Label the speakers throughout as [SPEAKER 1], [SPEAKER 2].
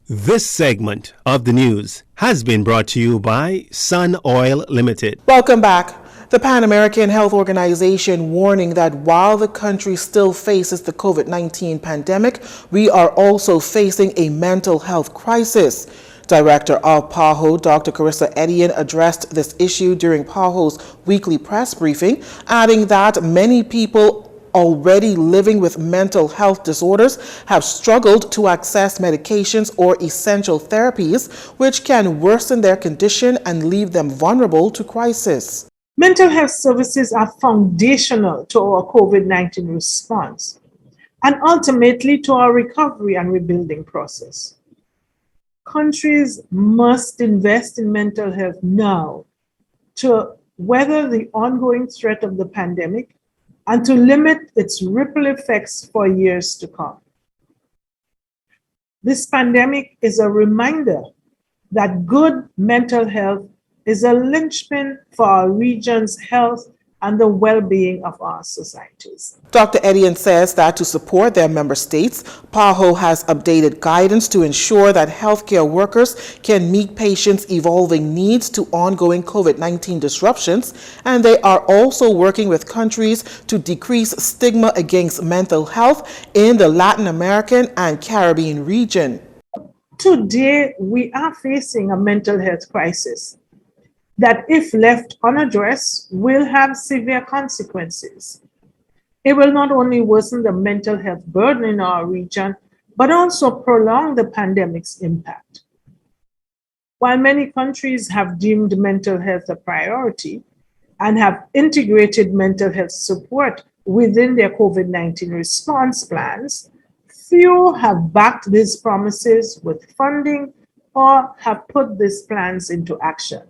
[SPEAKER 1] This segment of the news has been brought to you by Sun Oil Limited.
[SPEAKER 2] Welcome back. The Pan American Health Organization warning that while the country still faces the COVID-19 pandemic, we are also facing a mental health crisis. Director of PAHO, Dr. Carissa Etienne, addressed this issue during PAHO's weekly press briefing, adding that many people already living with mental health disorders have struggled to access medications or essential therapies, which can worsen their condition and leave them vulnerable to crisis.
[SPEAKER 3] Mental health services are foundational to our COVID-19 response and ultimately to our recovery and rebuilding process. Countries must invest in mental health now to weather the ongoing threat of the pandemic and to limit its ripple effects for years to come. This pandemic is a reminder that good mental health is a linchpin for our region's health and the well-being of our societies.
[SPEAKER 2] Dr. Etienne says that to support their member states, PAHO has updated guidance to ensure that healthcare workers can meet patients' evolving needs to ongoing COVID-19 disruptions, and they are also working with countries to decrease stigma against mental health in the Latin American and Caribbean region.
[SPEAKER 3] Today, we are facing a mental health crisis that, if left unaddressed, will have severe consequences. It will not only worsen the mental health burden in our region, but also prolong the pandemic's impact. While many countries have deemed mental health a priority and have integrated mental health support within their COVID-19 response plans, few have backed these promises with funding or have put these plans into action.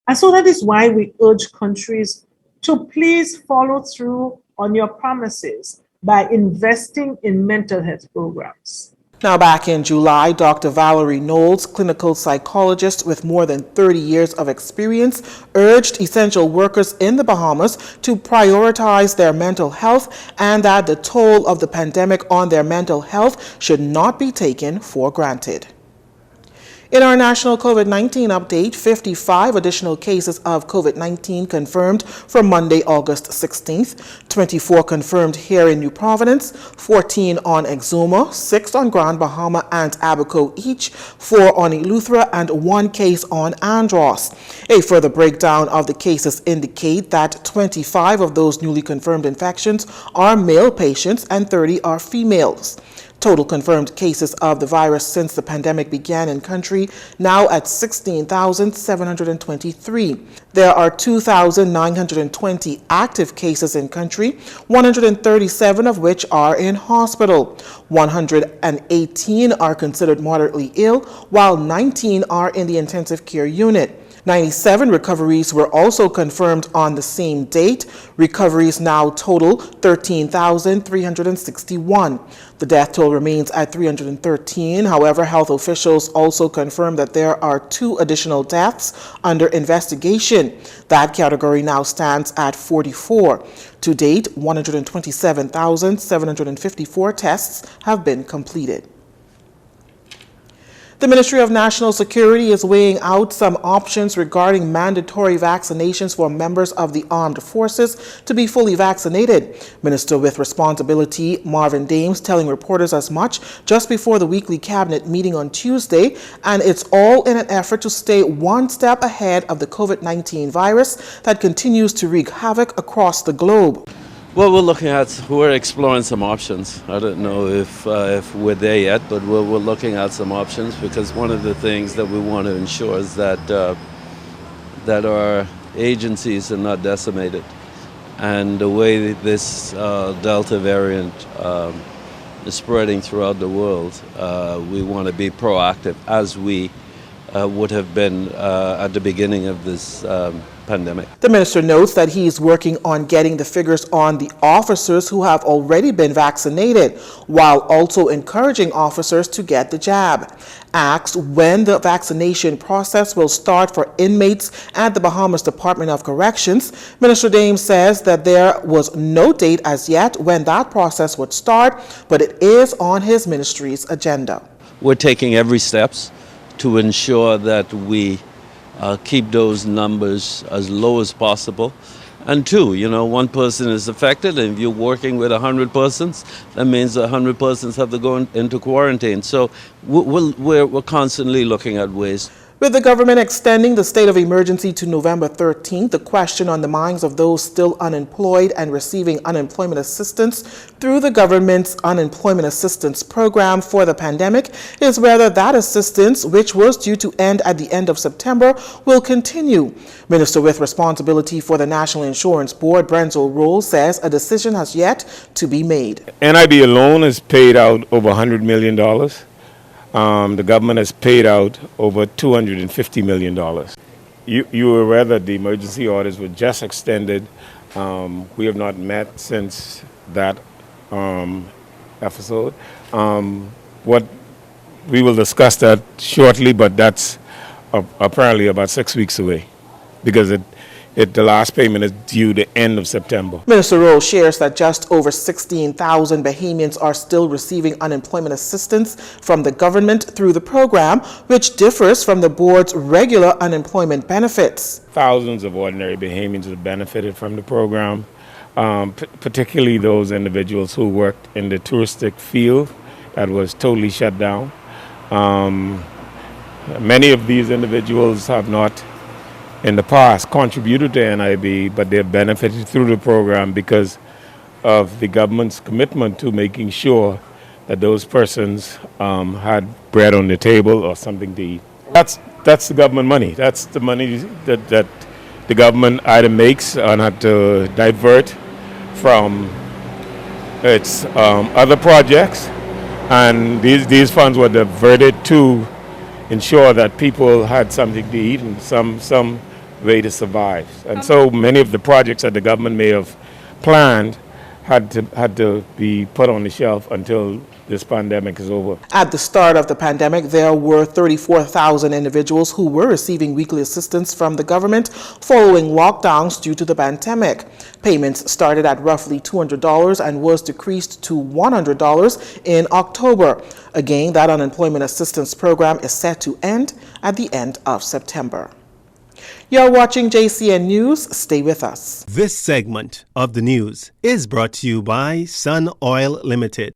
[SPEAKER 3] And so that is why we urge countries to please follow through on your promises by investing in mental health programs.
[SPEAKER 2] Now, back in July, Dr. Valerie Knowles, clinical psychologist with more than 30 years of experience, urged essential workers in the Bahamas to prioritize their mental health and that the toll of the pandemic on their mental health should not be taken for granted. In our national COVID-19 update, 55 additional cases of COVID-19 confirmed for Monday, August 16th, 24 confirmed here in New Providence, 14 on Exuma, 6 on Grand Bahama and Abaco each, 4 on Eleuthera, and 1 case on Andros. A further breakdown of the cases indicate that 25 of those newly confirmed infections are male patients and 30 are females. Total confirmed cases of the virus since the pandemic began in country now at 16,723. There are 2,920 active cases in country, 137 of which are in hospital. 118 are considered moderately ill, while 19 are in the intensive care unit. 97 recoveries were also confirmed on the same date. Recoveries now total 13,361. The death toll remains at 313. However, health officials also confirmed that there are 2 additional deaths under investigation. That category now stands at 44. To date, 127,754 tests have been completed. The Ministry of National Security is weighing out some options regarding mandatory vaccinations for members of the armed forces to be fully vaccinated. Minister with Responsibility Marvin Dames telling reporters as much just before the weekly cabinet meeting on Tuesday, and it's all in an effort to stay one step ahead of the COVID-19 virus that continues to wreak havoc across the globe.
[SPEAKER 4] Well, we're exploring some options. I don't know if we're there yet, but we're looking at some options, because one of the things that we want to ensure is that that our agencies are not decimated. And the way this Delta variant is spreading throughout the world, we want to be proactive, as we would have been at the beginning of this pandemic.
[SPEAKER 2] The minister notes that he is working on getting the figures on the officers who have already been vaccinated, while also encouraging officers to get the jab. Asked when the vaccination process will start for inmates at the Bahamas Department of Corrections, Minister Dames says that there was no date as yet when that process would start, but it is on his ministry's agenda.
[SPEAKER 4] we're taking every steps to ensure that we keep those numbers as low as possible. And two, one person is affected, and if you're working with 100 persons, that means 100 persons have to go into quarantine. So we're constantly looking at ways.
[SPEAKER 2] With the government extending the state of emergency to November 13th, the question on the minds of those still unemployed and receiving unemployment assistance through the government's unemployment assistance program for the pandemic is whether that assistance, which was due to end at the end of September, will continue. Minister with responsibility for the National Insurance Board, Brenzel Roll, says a decision has yet to be made.
[SPEAKER 5] NIB alone has paid out over $100 million. The government has paid out over $250 million. You were aware that the emergency orders were just extended. We have not met since that episode. What we will discuss that shortly, but that's apparently about 6 weeks away, because the last payment is due the end of September.
[SPEAKER 2] Minister Rowe shares that just over 16,000 Bahamians are still receiving unemployment assistance from the government through the program, which differs from the board's regular unemployment benefits.
[SPEAKER 5] Thousands of ordinary Bahamians have benefited from the program, particularly those individuals who worked in the touristic field that was totally shut down. Many of these individuals have not in the past contributed to NIB, but they've benefited through the program because of the government's commitment to making sure that those persons had bread on the table or something to eat. That's the government money. That's the money that the government either makes or had to divert from its other projects, and these funds were diverted to ensure that people had something to eat and some way to survive. And so many of the projects that the government may have planned had to be put on the shelf until this pandemic is over.
[SPEAKER 2] At the start of the pandemic, there were 34,000 individuals who were receiving weekly assistance from the government following lockdowns due to the pandemic. Payments started at roughly $200 and was decreased to $100 in October. Again, that unemployment assistance program is set to end at the end of September. You're watching Jcn News. Stay with us.
[SPEAKER 1] This segment of the news is brought to you by Sun Oil Limited.